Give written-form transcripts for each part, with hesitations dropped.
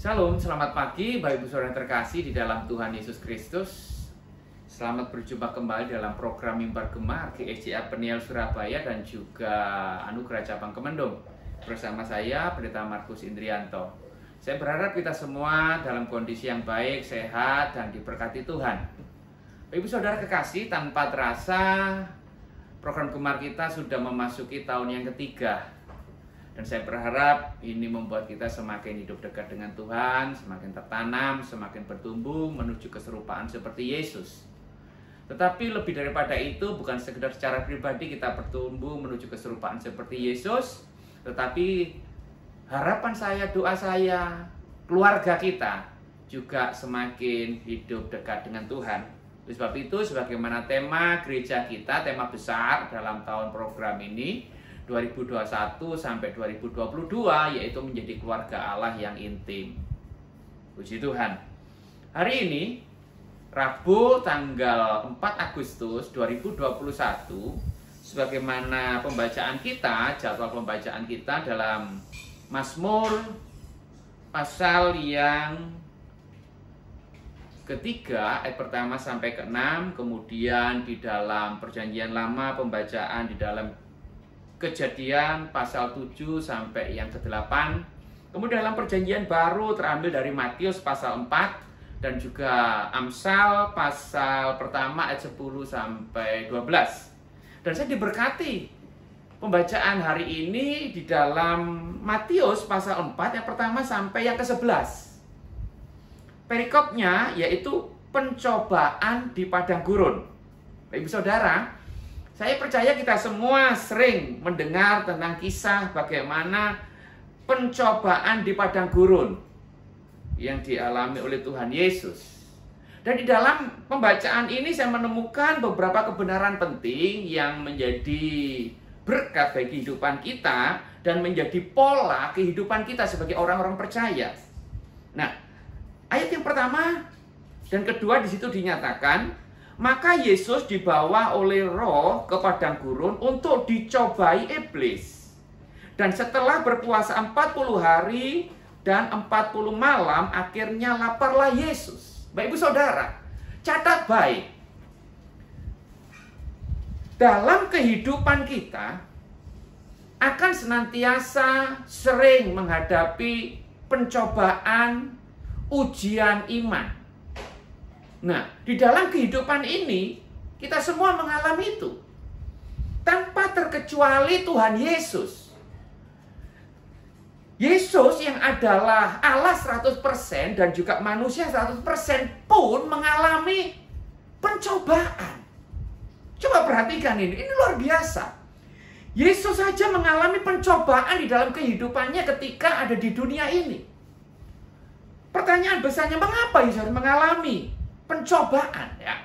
Shalom, selamat pagi Bapak Ibu Saudara yang terkasih di dalam Tuhan Yesus Kristus. Selamat berjumpa kembali dalam program Mimbar Gemar GEJA Peniel Surabaya dan juga Anugerah Cabang Kemendung. Bersama saya, Pendeta Markus Indrianto. Saya berharap kita semua dalam kondisi yang baik, sehat, dan diberkati Tuhan. Bapak Ibu Saudara kekasih, tanpa terasa program Gemar kita sudah memasuki tahun yang ketiga. Dan saya berharap ini membuat kita semakin hidup dekat dengan Tuhan, semakin tertanam, semakin bertumbuh menuju keserupaan seperti Yesus. Tetapi lebih daripada itu, bukan sekedar secara pribadi kita bertumbuh menuju keserupaan seperti Yesus, tetapi harapan saya, doa saya, keluarga kita juga semakin hidup dekat dengan Tuhan. Oleh sebab itu, sebagaimana tema gereja kita, tema besar dalam tahun program ini, 2021 sampai 2022, yaitu menjadi keluarga Allah yang intim. Puji Tuhan. Hari ini, Rabu tanggal 4 Agustus 2021, sebagaimana pembacaan kita, jadwal pembacaan kita dalam Mazmur pasal yang ketiga, ayat pertama sampai ke-6, kemudian di dalam Perjanjian Lama pembacaan di dalam Kejadian pasal 7 sampai yang ke-8. Kemudian dalam Perjanjian Baru terambil dari Matius pasal 4 dan juga Amsal pasal pertama ayat 10 sampai 12. Dan saya diberkati pembacaan hari ini di dalam Matius pasal 4 yang pertama sampai yang ke-11. Perikopnya yaitu pencobaan di padang gurun. Ibu saudara, saya percaya kita semua sering mendengar tentang kisah bagaimana pencobaan di padang gurun yang dialami oleh Tuhan Yesus. Dan di dalam pembacaan ini saya menemukan beberapa kebenaran penting yang menjadi berkat bagi kehidupan kita dan menjadi pola kehidupan kita sebagai orang-orang percaya. Nah, ayat yang pertama dan kedua di situ dinyatakan, maka Yesus dibawa oleh Roh ke padang gurun untuk dicobai iblis. Dan setelah berpuasa 40 hari dan 40 malam, akhirnya laparlah Yesus. Bapak Ibu Saudara, catat baik. Dalam kehidupan kita akan senantiasa sering menghadapi pencobaan, ujian iman. Nah, di dalam kehidupan ini, kita semua mengalami itu. Tanpa terkecuali Tuhan Yesus. Yesus yang adalah Allah 100% dan juga manusia 100% pun mengalami pencobaan. Coba perhatikan ini luar biasa. Yesus saja mengalami pencobaan di dalam kehidupannya ketika ada di dunia ini. Pertanyaan besarnya, mengapa Yesus mengalami pencobaan? Ya,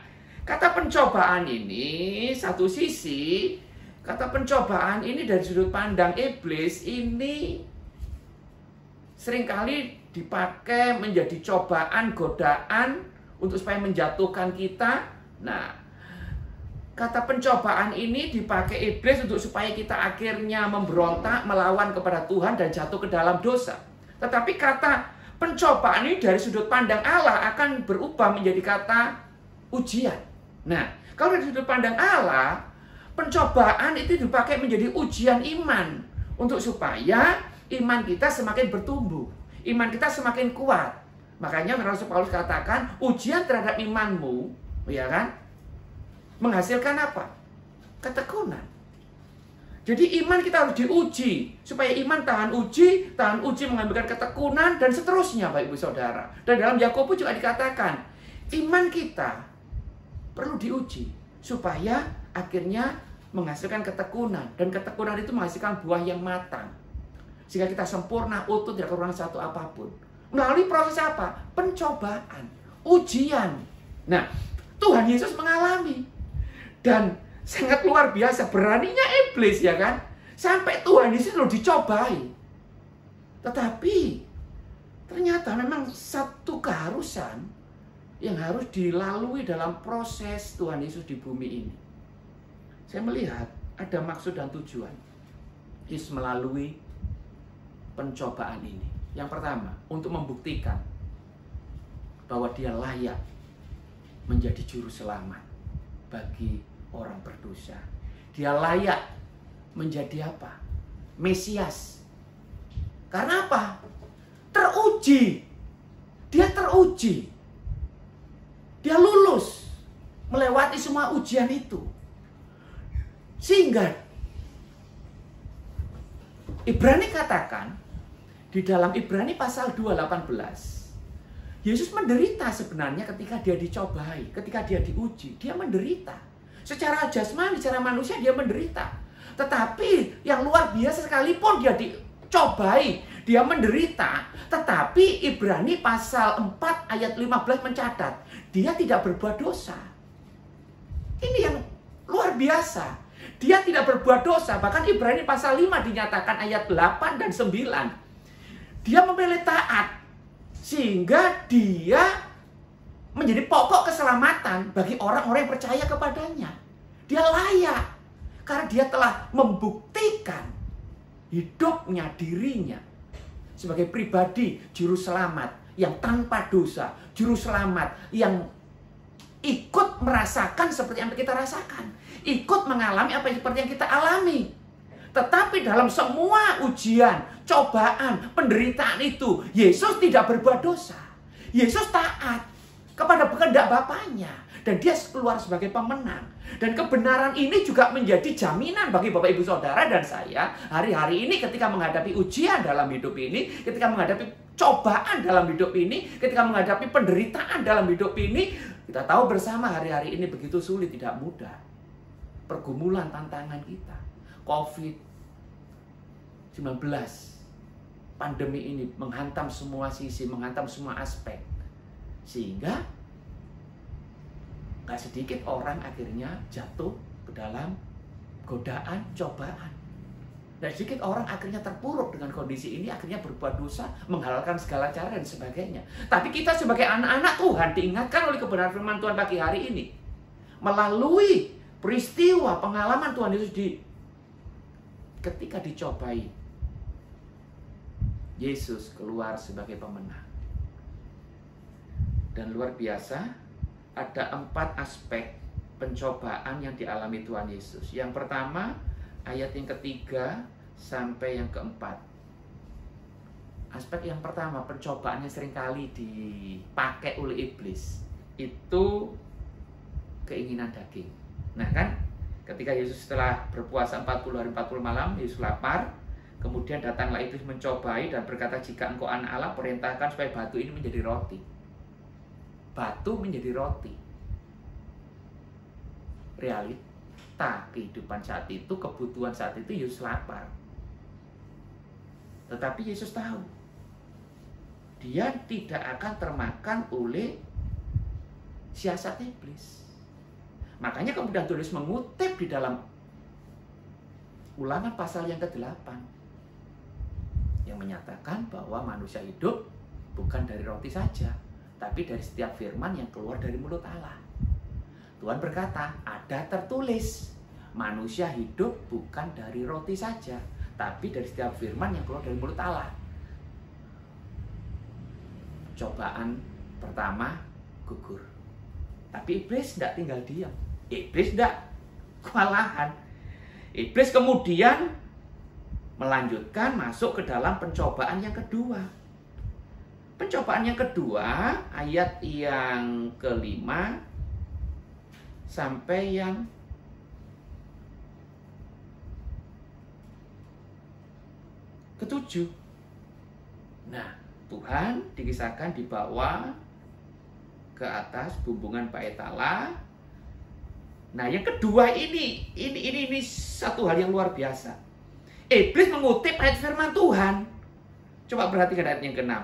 kata pencobaan ini satu sisi, kata pencobaan ini dari sudut pandang iblis ini seringkali dipakai menjadi cobaan, godaan untuk supaya menjatuhkan kita. Nah, kata pencobaan ini dipakai iblis untuk supaya kita akhirnya memberontak, melawan kepada Tuhan dan jatuh ke dalam dosa. Tetapi kata pencobaan ini dari sudut pandang Allah akan berubah menjadi kata ujian. Nah, kalau dari sudut pandang Allah, pencobaan itu dipakai menjadi ujian iman. Untuk supaya iman kita semakin bertumbuh. Iman kita semakin kuat. Makanya Rasul Paulus katakan, ujian terhadap imanmu, ya kan, menghasilkan apa? Ketekunan. Jadi iman kita harus diuji, supaya iman tahan uji mengambilkan ketekunan, dan seterusnya Bapak Ibu Saudara. Dan dalam Yakobus juga dikatakan, iman kita perlu diuji, supaya akhirnya menghasilkan ketekunan. Dan ketekunan itu menghasilkan buah yang matang. Sehingga kita sempurna, utuh, tidak kekurangan satu apapun. Melalui proses apa? Pencobaan, ujian. Nah, Tuhan Yesus mengalami. Dan sangat luar biasa beraninya iblis, ya kan? Sampai Tuhan Yesus loh dicobai. Tetapi ternyata memang satu keharusan yang harus dilalui dalam proses Tuhan Yesus di bumi ini. Saya melihat ada maksud dan tujuan Yesus melalui pencobaan ini. Yang pertama, untuk membuktikan bahwa dia layak menjadi juru selamat bagi orang berdosa. Dia layak menjadi apa? Mesias. Karena apa? Teruji. Dia teruji. Dia lulus melewati semua ujian itu. Sehingga Ibrani katakan di dalam Ibrani pasal 2:18, Yesus menderita sebenarnya ketika dia dicobai, ketika dia diuji, dia menderita. Secara jasmani, secara manusia dia menderita. Tetapi yang luar biasa sekalipun dia dicobai, dia menderita, tetapi Ibrani pasal 4 ayat 15 mencatat, dia tidak berbuat dosa. Ini yang luar biasa. Dia tidak berbuat dosa. Bahkan Ibrani pasal 5 dinyatakan ayat 8 dan 9. Dia memilih taat. Sehingga dia menjadi pokok keselamatan bagi orang-orang yang percaya kepadanya. Dia layak. Karena dia telah membuktikan hidupnya, dirinya sebagai pribadi juru selamat yang tanpa dosa. Juru selamat yang ikut merasakan seperti yang kita rasakan. Ikut mengalami apa seperti yang kita alami. Tetapi dalam semua ujian, cobaan, penderitaan itu, Yesus tidak berbuat dosa. Yesus taat kepada kehendak Bapaknya. Dan dia keluar sebagai pemenang. Dan kebenaran ini juga menjadi jaminan bagi Bapak Ibu Saudara dan saya hari-hari ini ketika menghadapi ujian dalam hidup ini, ketika menghadapi cobaan dalam hidup ini, ketika menghadapi penderitaan dalam hidup ini, kita tahu bersama hari-hari ini begitu sulit, tidak mudah. Pergumulan, tantangan kita. COVID-19, pandemi ini menghantam semua sisi, menghantam semua aspek. Sehingga gak sedikit orang akhirnya jatuh ke dalam godaan, cobaan. Dan sedikit orang akhirnya terpuruk dengan kondisi ini, akhirnya berbuat dosa, menghalalkan segala cara dan sebagainya. Tapi kita sebagai anak-anak Tuhan diingatkan oleh kebenaran firman Tuhan pagi hari ini. Melalui peristiwa pengalaman Tuhan Yesus ketika dicobai, Yesus keluar sebagai pemenang. Dan luar biasa, ada 4 aspek pencobaan yang dialami Tuhan Yesus. Yang pertama, ayat yang ketiga sampai yang keempat. Aspek yang pertama, pencobaan yang seringkali dipakai oleh iblis, itu keinginan daging. Nah kan, ketika Yesus setelah berpuasa 40 hari 40 malam, Yesus lapar. Kemudian datanglah iblis mencobai dan berkata, jika engkau anak Allah, perintahkan supaya batu ini menjadi roti. Batu menjadi roti. Realita kehidupan saat itu, kebutuhan saat itu, Yesus lapar. Tetapi Yesus tahu dia tidak akan termakan oleh siasat iblis. Makanya kemudian Tuhan Yesus mengutip di dalam Ulangan pasal yang ke-8 yang menyatakan bahwa manusia hidup bukan dari roti saja, tapi dari setiap firman yang keluar dari mulut Allah. Tuhan berkata, ada tertulis, manusia hidup bukan dari roti saja, tapi dari setiap firman yang keluar dari mulut Allah. Cobaan pertama gugur. Tapi iblis tidak tinggal diam. Iblis tidak kewalahan. Iblis kemudian melanjutkan masuk ke dalam pencobaan yang kedua. Pencobaan yang kedua, ayat yang ke-5 sampai yang ke-7. Nah, Tuhan dikisahkan dibawa ke atas bumbungan bait Allah. Nah, yang kedua ini satu hal yang luar biasa. Iblis mengutip ayat firman Tuhan. Coba perhatikan ayat yang ke-6.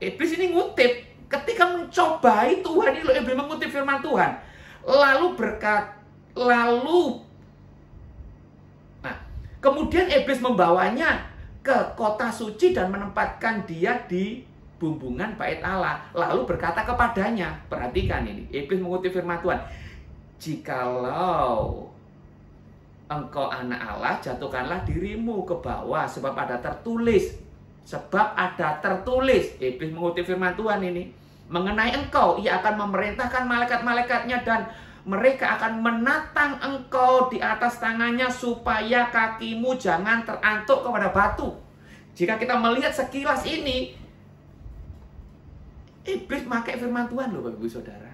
Iblis ini ngutip ketika mencobai Tuhan ini, iblis mengutip firman Tuhan. Kemudian iblis membawanya ke kota suci dan menempatkan dia di bumbungan bait Allah. Lalu berkata kepadanya, perhatikan ini, iblis mengutip firman Tuhan. Jikalau engkau anak Allah, jatuhkanlah dirimu ke bawah, sebab ada tertulis, Sebab ada tertulis, iblis mengutip firman Tuhan ini, mengenai engkau, ia akan memerintahkan malaikat-malaikatnya dan mereka akan menatang engkau di atas tangannya supaya kakimu jangan terantuk kepada batu. Jika kita melihat sekilas ini, iblis memakai firman Tuhan loh Bapak Ibu Saudara.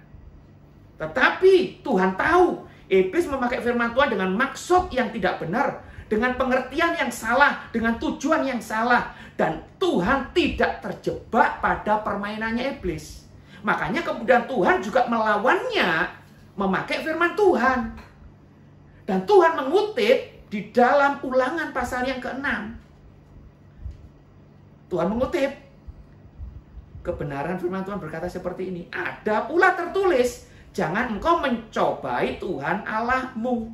Tetapi Tuhan tahu, iblis memakai firman Tuhan dengan maksud yang tidak benar, dengan pengertian yang salah, dengan tujuan yang salah. Dan Tuhan tidak terjebak pada permainannya iblis. Makanya kemudian Tuhan juga melawannya memakai firman Tuhan. Dan Tuhan mengutip di dalam Ulangan pasal yang ke-6. Tuhan mengutip kebenaran firman Tuhan berkata seperti ini. Ada pula tertulis, jangan engkau mencobai Tuhan Allahmu.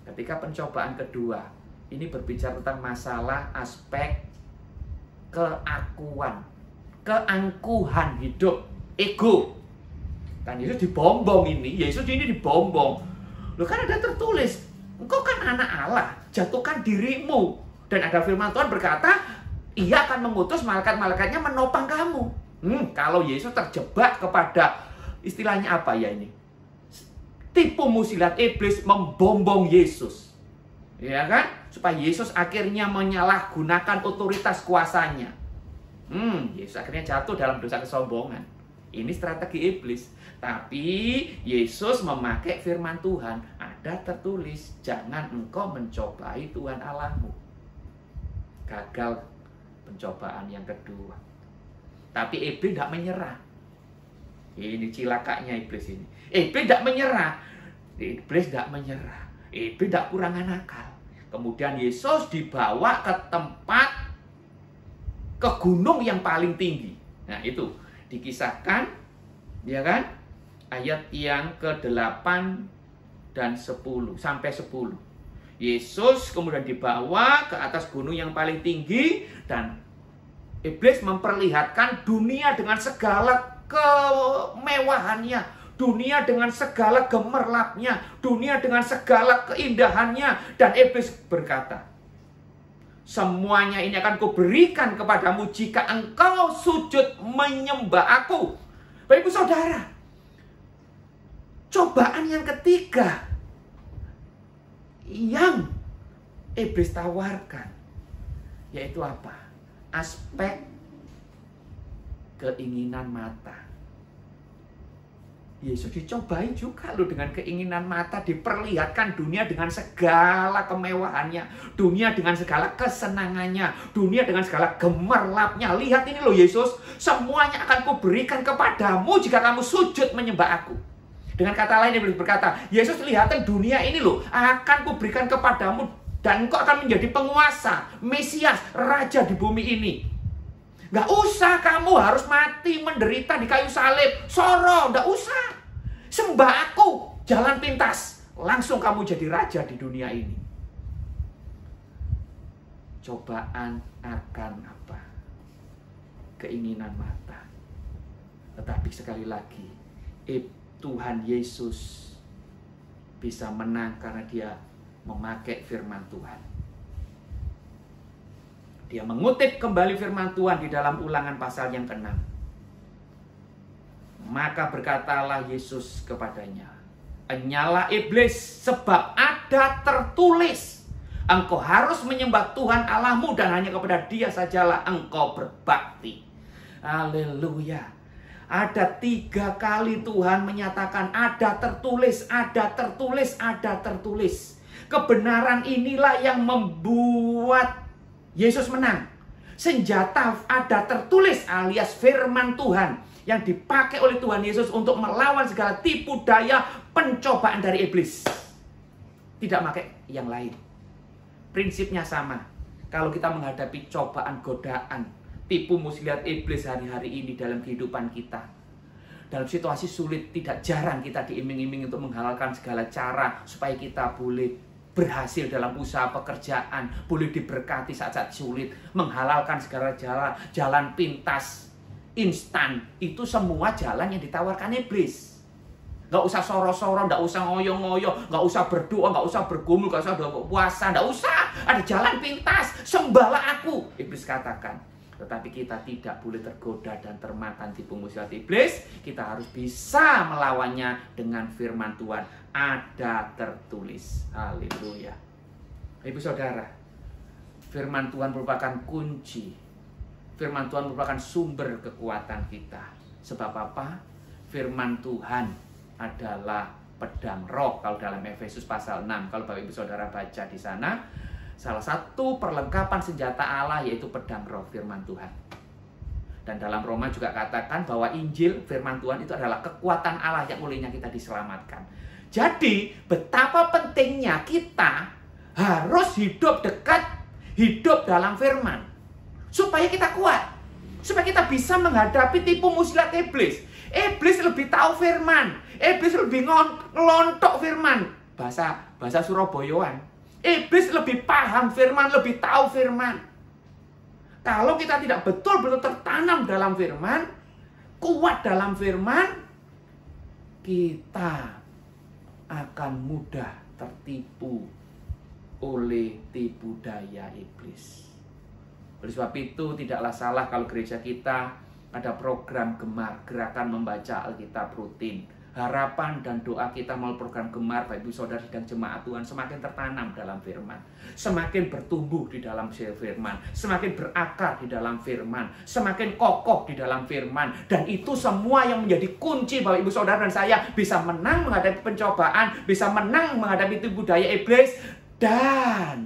Ketika pencobaan kedua, ini berbicara tentang masalah aspek keakuan, keangkuhan hidup, ego. Dan Yesus dibombong ini, Yesus ini dibombong. Loh kan ada tertulis, engkau kan anak Allah, jatuhkan dirimu. Dan ada firman Tuhan berkata, ia akan mengutus malaikat-malaikatnya menopang kamu. Kalau Yesus terjebak kepada, istilahnya apa ya ini? Tipu musilat iblis membombong Yesus. Ya kan? Supaya Yesus akhirnya menyalahgunakan otoritas kuasanya. Yesus akhirnya jatuh dalam dosa kesombongan. Ini strategi iblis. Tapi Yesus memakai firman Tuhan. Ada tertulis, jangan engkau mencobai Tuhan Allahmu. Gagal pencobaan yang kedua. Tapi iblis tidak menyerah. Ini cilakanya iblis ini. Iblis tidak menyerah. Iblis tidak menyerah. Iblis tidak kurangan akal. Kemudian Yesus dibawa ke tempat, ke gunung yang paling tinggi. Nah itu dikisahkan, ya kan? Ayat yang ke-8 dan 10 sampai 10. Yesus kemudian dibawa ke atas gunung yang paling tinggi dan iblis memperlihatkan dunia dengan segala kemewahannya, dunia dengan segala gemerlapnya, dunia dengan segala keindahannya. Dan iblis berkata, semuanya ini akan kuberikan kepadamu jika engkau sujud menyembah aku. Bapak Ibu Saudara, cobaan yang ketiga yang iblis tawarkan, yaitu apa? Aspek keinginan mata. Yesus dicobai juga loh dengan keinginan mata, diperlihatkan dunia dengan segala kemewahannya, dunia dengan segala kesenangannya, dunia dengan segala gemerlapnya. Lihat ini loh Yesus, semuanya akan kuberikan kepadamu jika kamu sujud menyembah aku. Dengan kata lain Yesus berkata, Yesus lihatin dunia ini loh akan kuberikan kepadamu dan engkau akan menjadi penguasa, Mesias, Raja di bumi ini. Gak usah kamu harus mati menderita di kayu salib, soro, gak usah. Sembah aku, jalan pintas, langsung kamu jadi raja di dunia ini. Cobaan akan apa? Keinginan mata. Tetapi sekali lagi, Tuhan Yesus bisa menang karena dia memakai firman Tuhan. Dia mengutip kembali firman Tuhan di dalam Ulangan pasal yang ke-6. Maka berkatalah Yesus kepadanya, "Enyalah iblis, sebab ada tertulis, engkau harus menyembah Tuhan Allahmu dan hanya kepada Dia sajalah engkau berbakti." Haleluya. Ada 3 kali Tuhan menyatakan ada tertulis, ada tertulis, ada tertulis. Kebenaran inilah yang membuat Yesus menang. Senjata ada tertulis alias firman Tuhan yang dipakai oleh Tuhan Yesus untuk melawan segala tipu daya pencobaan dari iblis. Tidak pakai yang lain. Prinsipnya sama. Kalau kita menghadapi cobaan, godaan, tipu muslihat iblis hari-hari ini dalam kehidupan kita, dalam situasi sulit, tidak jarang kita diiming-iming untuk menghalalkan segala cara supaya kita boleh berhasil dalam usaha pekerjaan, boleh diberkati saat-saat sulit, menghalalkan segala jalan pintas, instan. Itu semua jalan yang ditawarkan iblis. Gak usah soro-soro, gak usah ngoyo-ngoyo, gak usah berdoa, gak usah bergumul, gak usah puasa, gak usah. ada jalan pintas, sembahlah aku. Iblis katakan. Tetapi kita tidak boleh tergoda dan termakan tipu muslihat iblis. Kita harus bisa melawannya dengan firman Tuhan. Ada tertulis. Haleluya. Ibu saudara, firman Tuhan merupakan kunci. Firman Tuhan merupakan sumber kekuatan kita. Sebab apa? Firman Tuhan adalah pedang roh. Kalau dalam Efesus pasal 6, kalau Bapak Ibu Saudara baca di sana, salah satu perlengkapan senjata Allah yaitu pedang roh, firman Tuhan. Dan dalam Roma juga katakan bahwa Injil, firman Tuhan itu adalah kekuatan Allah yang olehnya kita diselamatkan. Jadi betapa pentingnya kita harus hidup dekat, hidup dalam firman. Supaya kita kuat. Supaya kita bisa menghadapi tipu muslihat iblis. Iblis lebih tahu firman. Iblis lebih ngelontok firman. Bahasa Surabayaan. Iblis lebih paham firman, lebih tahu firman. Kalau kita tidak betul-betul tertanam dalam firman, kuat dalam firman, kita akan mudah tertipu oleh tipu daya iblis. Oleh sebab itu tidaklah salah kalau gereja kita ada program gemar, gerakan membaca Alkitab rutin. Harapan dan doa kita melalui program gemar, Bapak Ibu Saudara sidang jemaat Tuhan semakin tertanam dalam firman, semakin bertumbuh di dalam firman, semakin berakar di dalam firman, semakin kokoh di dalam firman. Dan itu semua yang menjadi kunci Bapak Ibu Saudara dan saya bisa menang menghadapi pencobaan, bisa menang menghadapi tipu daya iblis, dan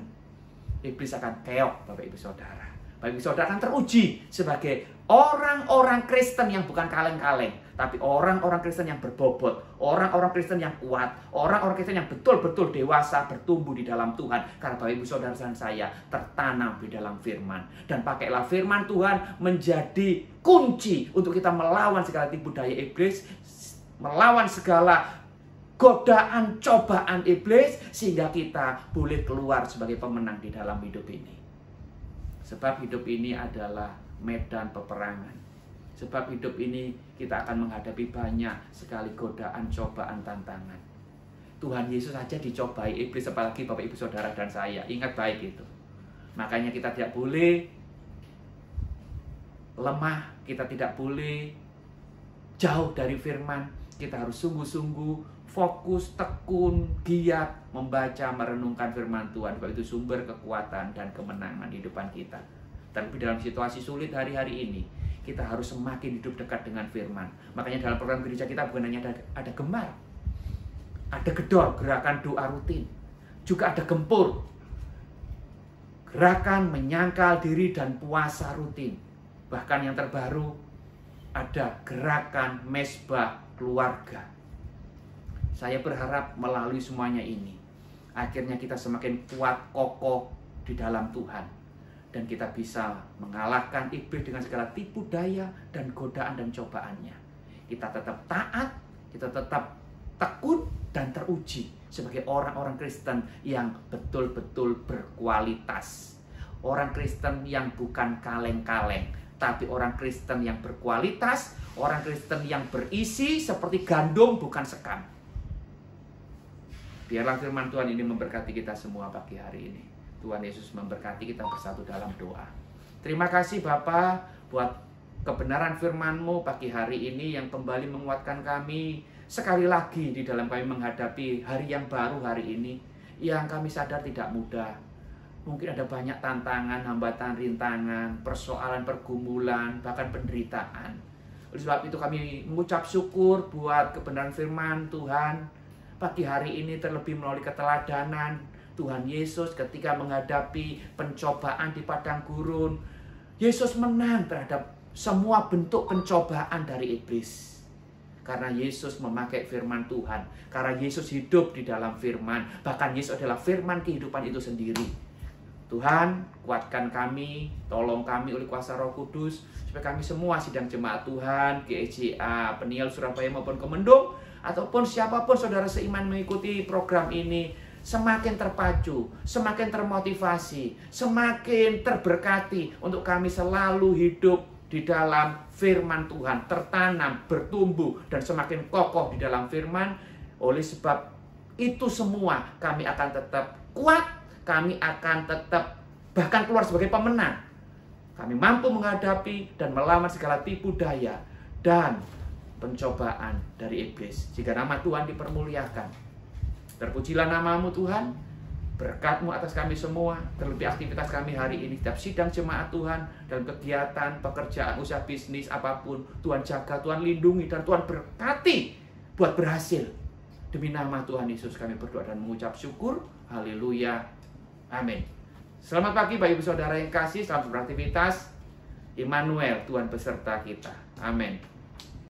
iblis akan keok Bapak Ibu Saudara. Bapak Ibu Saudara akan teruji sebagai orang-orang Kristen yang bukan kaleng-kaleng, tapi orang-orang Kristen yang berbobot, orang-orang Kristen yang kuat, orang-orang Kristen yang betul-betul dewasa, bertumbuh di dalam Tuhan. Karena Bapak Ibu Saudara dan saya tertanam di dalam firman. Dan pakailah firman Tuhan menjadi kunci untuk kita melawan segala tipu daya iblis, melawan segala godaan, cobaan iblis, sehingga kita boleh keluar sebagai pemenang di dalam hidup ini. Sebab hidup ini adalah medan peperangan. Sebab hidup ini kita akan menghadapi banyak sekali godaan, cobaan, tantangan. Tuhan Yesus saja dicobai iblis, apalagi Bapak Ibu Saudara dan saya. Ingat baik itu. Makanya kita tidak boleh lemah, kita tidak boleh jauh dari firman. Kita harus sungguh-sungguh fokus, tekun, giat membaca, merenungkan firman Tuhan. Bahwa itu sumber kekuatan dan kemenangan di depan kita. Tapi dalam situasi sulit hari-hari ini, kita harus semakin hidup dekat dengan firman. Makanya dalam program gereja kita bukan hanya ada gemar, ada gedor, gerakan doa rutin, juga ada gempur, gerakan menyangkal diri dan puasa rutin. Bahkan yang terbaru ada gerakan mesbah keluarga. Saya berharap melalui semuanya ini, akhirnya kita semakin kuat, kokoh di dalam Tuhan. Dan kita bisa mengalahkan iblis dengan segala tipu daya dan godaan dan cobaannya. Kita tetap taat, kita tetap tekun dan teruji sebagai orang-orang Kristen yang betul-betul berkualitas. Orang Kristen yang bukan kaleng-kaleng, tapi orang Kristen yang berkualitas, orang Kristen yang berisi seperti gandum bukan sekam. Biarlah firman Tuhan ini memberkati kita semua pagi hari ini. Tuhan Yesus memberkati kita bersatu dalam doa. Terima kasih Bapa buat kebenaran firman-Mu pagi hari ini yang kembali menguatkan kami sekali lagi di dalam kami menghadapi hari yang baru hari ini, yang kami sadar tidak mudah. Mungkin ada banyak tantangan, hambatan, rintangan, persoalan, pergumulan, bahkan penderitaan. Oleh sebab itu kami mengucap syukur buat kebenaran firman Tuhan pagi hari ini, terlebih melalui keteladanan Tuhan Yesus ketika menghadapi pencobaan di padang gurun. Yesus menang terhadap semua bentuk pencobaan dari iblis. Karena Yesus memakai firman Tuhan. Karena Yesus hidup di dalam firman. Bahkan Yesus adalah firman kehidupan itu sendiri. Tuhan, kuatkan kami, tolong kami oleh kuasa Roh Kudus, supaya kami semua sidang jemaat Tuhan, GEJA, Peniel Surabaya maupun Kemendung, ataupun siapapun saudara seiman mengikuti program ini, semakin terpacu, semakin termotivasi, semakin terberkati untuk kami selalu hidup di dalam firman Tuhan, tertanam, bertumbuh, dan semakin kokoh di dalam firman. Oleh sebab itu semua kami akan tetap kuat, kami akan tetap bahkan keluar sebagai pemenang. Kami mampu menghadapi dan melawan segala tipu daya dan pencobaan dari iblis. Jika nama Tuhan dipermuliakan. Terpujilah namamu Tuhan, berkat-Mu atas kami semua, terlebih aktivitas kami hari ini, setiap sidang jemaat Tuhan, dalam kegiatan, pekerjaan, usaha bisnis, apapun. Tuhan jaga, Tuhan lindungi, dan Tuhan berkati buat berhasil. Demi nama Tuhan Yesus kami berdoa dan mengucap syukur. Haleluya. Amin. Selamat pagi Bapak Ibu Saudara yang kasih, selamat beraktivitas. Immanuel, Tuhan beserta kita. Amin.